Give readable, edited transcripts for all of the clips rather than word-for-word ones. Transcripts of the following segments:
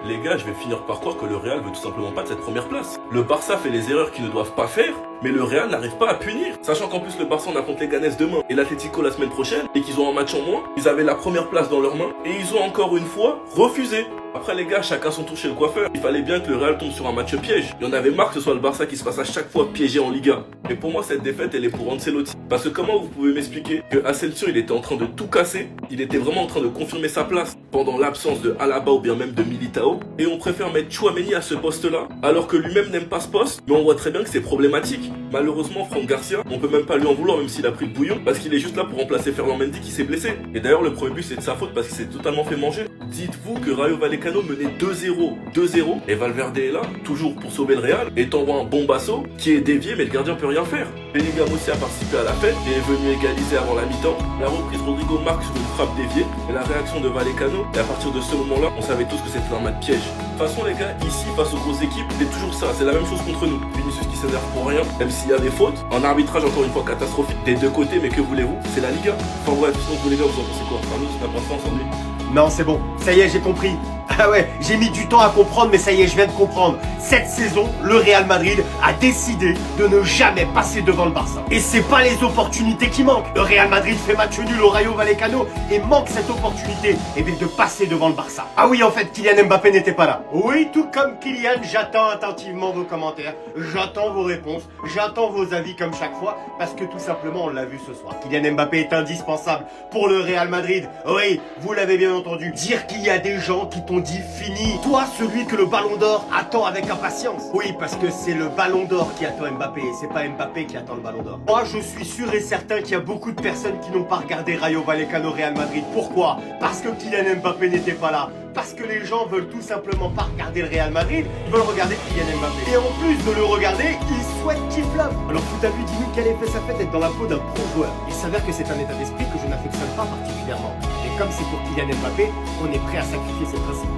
Les gars, je vais finir par croire que le Real veut tout simplement pas de cette première place. Le Barça fait les erreurs qu'ils ne doivent pas faire, mais le Real n'arrive pas à punir. Sachant qu'en plus le Barça on affronte les Ganes demain et l'Atlético la semaine prochaine, et qu'ils ont un match en moins, ils avaient la première place dans leurs mains, et ils ont encore une fois refusé. Après les gars, chacun son tour chez le coiffeur. Il fallait bien que le Real tombe sur un match piège. Il y en avait marre que ce soit le Barça qui se fasse à chaque fois piéger en Liga. Mais pour moi, cette défaite, elle est pour Ancelotti. Parce que comment vous pouvez m'expliquer que Asensio, il était en train de tout casser, il était vraiment en train de confirmer sa place pendant l'absence de Alaba ou bien même de Militao, et on préfère mettre Tchouaméni à ce poste-là, alors que lui-même n'aime pas ce poste, mais on voit très bien que c'est problématique. Malheureusement, Franck Garcia, on peut même pas lui en vouloir même s'il a pris le bouillon, parce qu'il est juste là pour remplacer Ferland Mendy qui s'est blessé. Et d'ailleurs, le premier but, c'est de sa faute parce qu'il s'est totalement fait manger. Dites-vous que Rayo Vallecano menait 2-0, et Valverde est là, toujours pour sauver le Real, et t'envoie un bombasso qui est dévié, mais le gardien peut rien faire. Bellingham aussi a participé à la fête et est venu égaliser avant la mi-temps. La reprise Rodrigo marque sur une frappe déviée, et la réaction de Vallecano, et à partir de ce moment-là, on savait tous que c'était un match piège. De toute façon les gars, ici face aux grosses équipes, c'est toujours ça, c'est la même chose contre nous. Vinicius qui s'énerve pour rien, même s'il y a des fautes. Un arbitrage encore une fois catastrophique des deux côtés, mais que voulez-vous, c'est la Liga. Enfin bref, sinon vous les gars, vous en pensez quoi? Enfin nous, c'est n'importe quoi ensemble. Non, c'est bon. Ça y est, j'ai compris. Ah ouais, j'ai mis du temps à comprendre, mais ça y est, je viens de comprendre. Cette saison, le Real Madrid a décidé de ne jamais passer devant le Barça. Et c'est pas les opportunités qui manquent. Le Real Madrid fait match nul au Rayo Vallecano et manque cette opportunité, de passer devant le Barça. Ah oui, en fait, Kylian Mbappé n'était pas là. Oui, tout comme Kylian, j'attends attentivement vos commentaires, j'attends vos réponses, j'attends vos avis comme chaque fois, parce que tout simplement, on l'a vu ce soir. Kylian Mbappé est indispensable pour le Real Madrid. Oui, vous l'avez bien entendu. Dire qu'il y a des gens qui t'ont dit fini. Toi, celui que le Ballon d'Or attend avec impatience. Oui, parce que c'est le Ballon d'Or qui attend Mbappé, c'est pas Mbappé qui attend le Ballon d'Or. Moi, je suis sûr et certain qu'il y a beaucoup de personnes qui n'ont pas regardé Rayo Vallecano Real Madrid. Pourquoi? Parce que Kylian Mbappé n'était pas là. Parce que les gens veulent tout simplement pas regarder le Real Madrid, ils veulent regarder Kylian Mbappé. Et en plus de le regarder, ils souhaitent qu'il floppe. Alors tout à vu, dis-nous quel effet ça fait d'être dans la peau d'un pro joueur. Il s'avère que c'est un état d'esprit que je n'affectionne pas particulièrement. Et comme c'est pour Kylian Mbappé, on est prêt à sacrifier ses principes.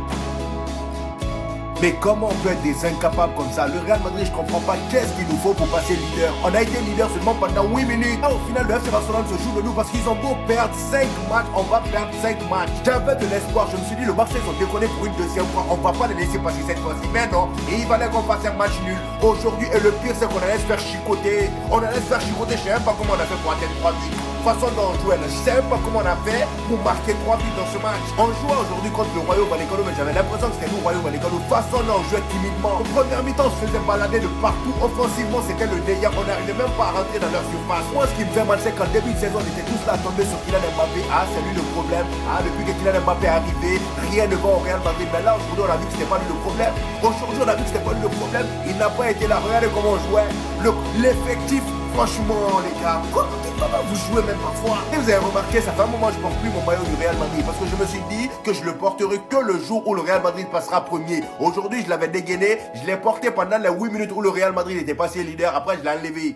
Mais comment on peut être des incapables comme ça? Le Real Madrid, je comprends pas qu'est-ce qu'il nous faut pour passer leader. On a été leader seulement pendant 8 minutes. Au final, le FC Barcelone se joue de nous parce qu'ils ont beau perdre 5 matchs, on va perdre 5 matchs. J'avais de l'espoir, je me suis dit, le Barça, ils ont déconné pour une deuxième fois. On va pas les laisser passer cette fois-ci. Mais non, et il fallait qu'on fasse un match nul. Aujourd'hui, et le pire, c'est qu'on allait se faire chicoter. On allait se faire chicoter, je sais même pas comment on a fait pour atteindre 3 buts. Façon dont on jouait, je sais même pas comment on a fait pour marquer 3 buts dans ce match. On jouait aujourd'hui contre le Rayo Vallecano, mais j'avais l'impression que c'était nous, Rayo Vallecano. Façon dont on jouait timidement. Au premier mi-temps, on se faisait balader de partout. Offensivement, c'était le délire. On n'arrivait même pas à rentrer dans leur surface. Moi, ce qui me fait mal, c'est qu'en début de saison, on était tous là à tomber sur Kylian Mbappé. Ah, c'est lui le problème. Ah, depuis que Kylian Mbappé est arrivé, rien ne va au Real Madrid. Mais là, aujourd'hui, on a vu que c'était pas lui le problème. Aujourd'hui, on a vu que c'était pas lui le problème. Il n'a pas été là. Regardez comment on jouait. L'effectif. Franchement les gars, comment vous jouez même parfois? Et vous avez remarqué, ça fait un moment que je porte plus mon maillot du Real Madrid parce que je me suis dit que je le porterai que le jour où le Real Madrid passera premier. Aujourd'hui je l'avais dégainé, je l'ai porté pendant les 8 minutes où le Real Madrid était passé leader, après je l'ai enlevé.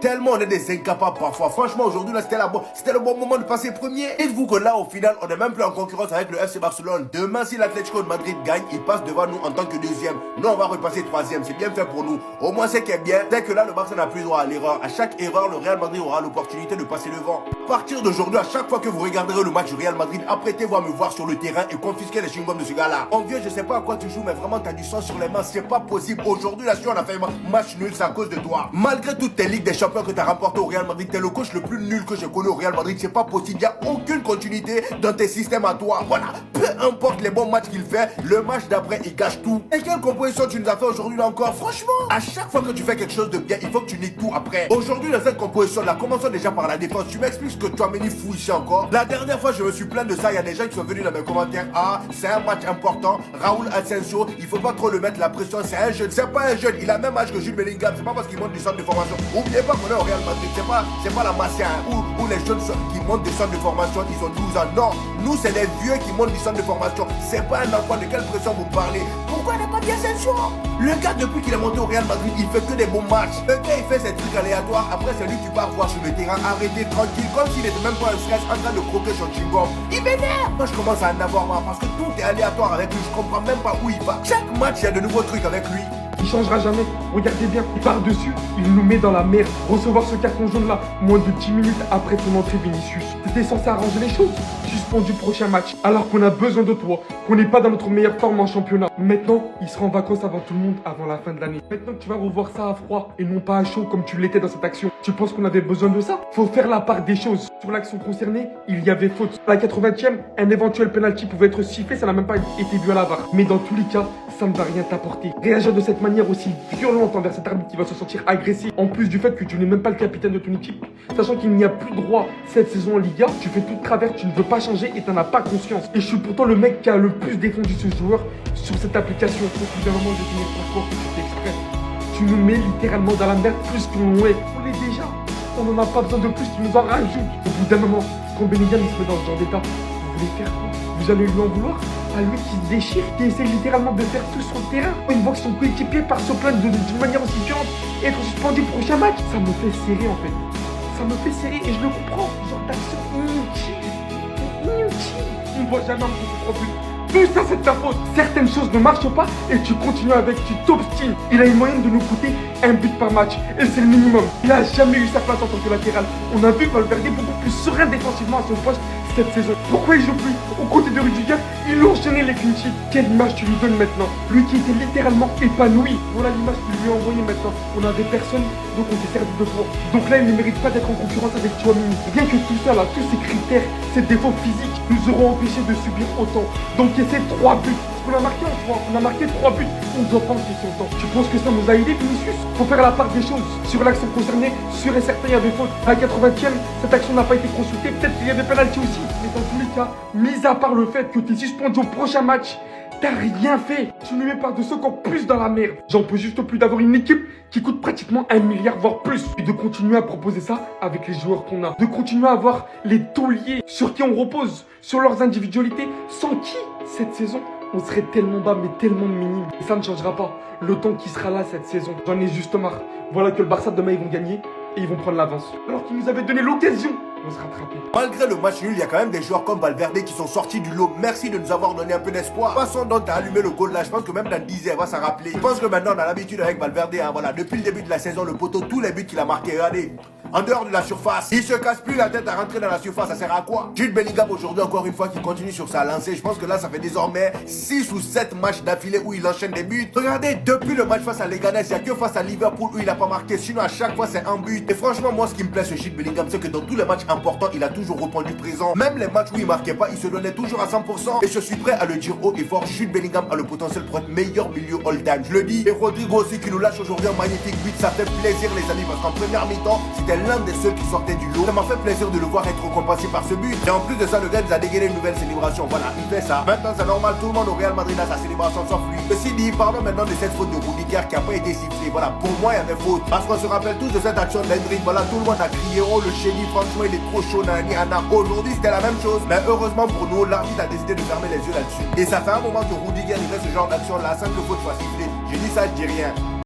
Tellement on est des incapables parfois. Franchement, aujourd'hui, là, c'était le bon moment de passer premier. Dites-vous que là, au final, on n'est même plus en concurrence avec le FC Barcelone. Demain, si l'Atlético de Madrid gagne, il passe devant nous en tant que deuxième. Nous, on va repasser troisième. C'est bien fait pour nous. Au moins, c'est qui est bien, c'est que là, le Barça n'a plus droit à l'erreur. À chaque erreur, le Real Madrid aura l'opportunité de passer devant. À partir d'aujourd'hui, à chaque fois que vous regarderez le match du Real Madrid, apprêtez-vous à me voir sur le terrain et confisquer les chewing-gums de ce gars-là. En vieux, je sais pas à quoi tu joues, mais vraiment, t'as du sang sur les mains. C'est pas possible. Aujourd'hui, là, si on a fait un match nul, c'est à cause de toi. Malgré toutes tes ligues des champions que tu as remporté au Real Madrid, t'es le coach le plus nul que j'ai connu au Real Madrid. C'est pas possible, il n'y a aucune continuité dans tes systèmes à toi. Voilà, peu importe les bons matchs qu'il fait, le match d'après il gâche tout. Et quelle composition tu nous as fait aujourd'hui là encore? Franchement, à chaque fois que tu fais quelque chose de bien, il faut que tu niques tout après. Aujourd'hui dans cette composition là, commençons déjà par la défense. Tu m'expliques ce que Tchouaméni fout ici encore? La dernière fois je me suis plaint de ça, il y a des gens qui sont venus dans mes commentaires. Ah, c'est un match important, Raúl Asensio, il faut pas trop le mettre la pression, c'est un jeune, c'est pas un jeune, il a même âge que Jude Bellingham, c'est pas parce qu'il monte du centre de formation. Oubliez pas qu'on est au Real Madrid, c'est pas la Masia où les jeunes qui montent des centres de formation, ils ont 12 ans. Non, nous c'est les vieux qui montent du centre de formation. C'est pas un enfant, de quelle pression vous parlez? Pourquoi il n'a pas bien Asensio? Le gars depuis qu'il est monté au Real Madrid, il fait que des bons matchs. Le gars il fait ses trucs aléatoires, après c'est lui qui part voir sur le terrain, arrêtez tranquille, comme s'il n'était même pas un stress en train de croquer son chewing-gum. Il m'énerve. Moi je commence à en avoir marre parce que tout est aléatoire avec lui, je comprends même pas où il va. Chaque match il y a de nouveaux trucs avec lui. Il changera jamais. Regardez bien. Par-dessus, il nous met dans la merde. Recevoir ce carton jaune là, moins de 10 minutes après ton entrée, Vinicius. C'était censé arranger les choses. Suspendu prochain match. Alors qu'on a besoin de toi. Qu'on n'est pas dans notre meilleure forme en championnat. Maintenant, il sera en vacances avant tout le monde, avant la fin de l'année. Maintenant que tu vas revoir ça à froid et non pas à chaud comme tu l'étais dans cette action. Tu penses qu'on avait besoin de ça? Faut faire la part des choses. Sur l'action concernée, il y avait faute. À la 80e, un éventuel penalty pouvait être sifflé, ça n'a même pas été vu à la VAR. Mais dans tous les cas, ça ne va rien t'apporter. Réagir de cette manière aussi violente envers cet arbitre qui va se sentir agressé, en plus du fait que tu n'es même pas le capitaine de ton équipe, sachant qu'il n'y a plus droit cette saison en Liga, tu fais tout de travers, tu ne veux pas changer et t'en as pas conscience. Et je suis pourtant le mec qui a le plus défendu ce joueur sur cette application. Au bout d'un moment, je finis par croire que tu fais exprès. Tu nous mets littéralement dans la merde plus qu'on l'est. On l'est déjà. On n'en a pas besoin de plus, tu nous en rajoutes. Au bout d'un moment, quand Bellingham il se met dans ce genre d'état, vous voulez faire quoi? Vous allez lui en vouloir? À lui qui se déchire, qui essaie littéralement de faire tout sur le terrain. Il voit que son coéquipier part se plaindre d'une manière aussi violente et être suspendu le prochain match. Ça me fait serrer en fait. Ça me fait serrer et je le comprends. Genre d'action inutile. Inutile. On ne voit jamais un contre but. Tout ça c'est de ta faute. Certaines choses ne marchent pas et tu continues avec, tu t'obstines. Il a une moyenne de nous coûter un but par match et c'est le minimum. Il a jamais eu sa place en tant que latéral. On a vu Valverde beaucoup plus serein défensivement à son poste cette saison. Pourquoi il joue plus aux côtés de Rudiger? Il a enchaîné les clean sheets. Quelle image tu lui donnes maintenant? Lui qui était littéralement épanoui. Voilà l'image que lui a envoyée maintenant. On avait personne, donc on s'est servi de toi. Donc là, il ne mérite pas d'être en concurrence avec Tchouaméni. Bien que tout ça là, tous ces critères, ces défauts physiques nous auront empêché de subir autant. Donc essaie 3 buts. On a marqué en 3, on a marqué 3 buts. On ne doit pas encaisser autant. Tu penses que ça nous a aidé, Vinicius? Faut faire la part des choses. Sur l'action concernée, sûr et certain, il y avait faute. À la 80e, cette action n'a pas été consultée. Peut-être qu'il y avait penalty aussi. Mais dans tous les cas, mis à part le fait que tu es suspendu au prochain match, t'as rien fait. Tu nous mets par-dessus encore plus dans la merde. J'en peux juste plus d'avoir une équipe qui coûte pratiquement 1 milliard, voire plus. Et de continuer à proposer ça avec les joueurs qu'on a. De continuer à avoir les tauliers sur qui on repose, sur leurs individualités, sans qui, cette saison, on serait tellement bas, mais tellement minime. Et ça ne changera pas. Le temps qui sera là cette saison, j'en ai juste marre. Voilà que le Barça demain, ils vont gagner et ils vont prendre l'avance. Alors qu'ils nous avaient donné l'occasion de se rattraper. Malgré le match nul, il y a quand même des joueurs comme Valverde qui sont sortis du lot. Merci de nous avoir donné un peu d'espoir. Façon dont t'as allumé le goal là, je pense que même dans 10 ans, elle va s'en rappeler. Je pense que maintenant on a l'habitude avec Valverde, hein, voilà. Depuis le début de la saison, le poteau, tous les buts qu'il a marqués, regardez. En dehors de la surface, il se casse plus la tête à rentrer dans la surface, ça sert à quoi? Jude Bellingham aujourd'hui encore une fois qui continue sur sa lancée. Je pense que là ça fait désormais 6 ou 7 matchs d'affilée où il enchaîne des buts. Regardez, depuis le match face à Leganés, il n'y a que face à Liverpool où il n'a pas marqué. Sinon à chaque fois c'est un but. Et franchement moi ce qui me plaît sur Jude Bellingham, c'est que dans tous les matchs importants, il a toujours répondu présent. Même les matchs où il marquait pas, il se donnait toujours à 100%. Et je suis prêt à le dire haut et fort, Jude Bellingham a le potentiel pour être meilleur milieu all-time. Je le dis. Et Rodrigo aussi qui nous lâche aujourd'hui un magnifique but, ça fait plaisir les amis parce qu'en première mi-temps, c'était l'un des seuls qui sortait du lot. Ça m'a fait plaisir de le voir être récompensé par ce but. Et en plus de ça, le gars nous a dégainé une nouvelle célébration. Voilà, il fait ça. Maintenant, c'est normal, tout le monde au Real Madrid a sa célébration sauf lui. Ceci dit, parlons maintenant de cette faute de Rudiger qui a pas été sifflée. Voilà, pour moi, il y avait faute. Parce qu'on se rappelle tous de cette action d'Hendrick. Voilà, tout le monde a crié, oh le génie, franchement, il est trop chaud, nani, Anna. Aujourd'hui, c'était la même chose. Mais heureusement pour nous, l'arbitre a décidé de fermer les yeux là-dessus. Et ça fait un moment que Rudiger il fait ce genre d'action là sans que le faute soit sifflé. J'ai dit ça, je dis rien.